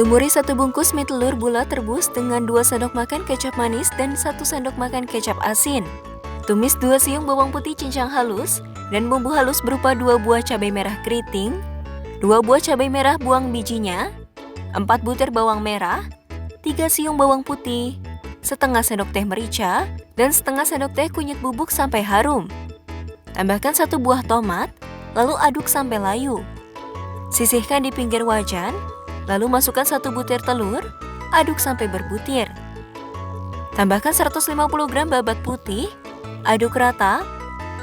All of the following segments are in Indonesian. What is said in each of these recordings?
Lumuri 1 bungkus mie telur bulat rebus dengan 2 sendok makan kecap manis dan 1 sendok makan kecap asin. Tumis 2 siung bawang putih cincang halus dan bumbu halus berupa 2 buah cabai merah keriting, 2 buah cabai merah buang bijinya, 4 butir bawang merah, 3 siung bawang putih, setengah sendok teh merica, dan setengah sendok teh kunyit bubuk sampai harum. Tambahkan 1 buah tomat, lalu aduk sampai layu. Sisihkan di pinggir wajan. Lalu masukkan 1 butir telur, aduk sampai berbutir. Tambahkan 150 gram babat putih, aduk rata.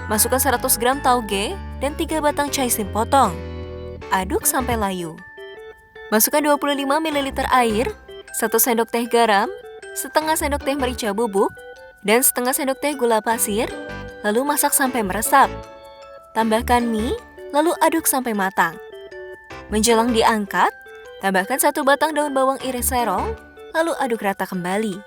Masukkan 100 gram tauge dan 3 batang caisim potong. Aduk sampai layu. Masukkan 25 ml air, 1 sendok teh garam, setengah sendok teh merica bubuk, dan setengah sendok teh gula pasir, lalu masak sampai meresap. Tambahkan mie, lalu aduk sampai matang. Menjelang diangkat, tambahkan 1 batang daun bawang iris serong, lalu aduk rata kembali.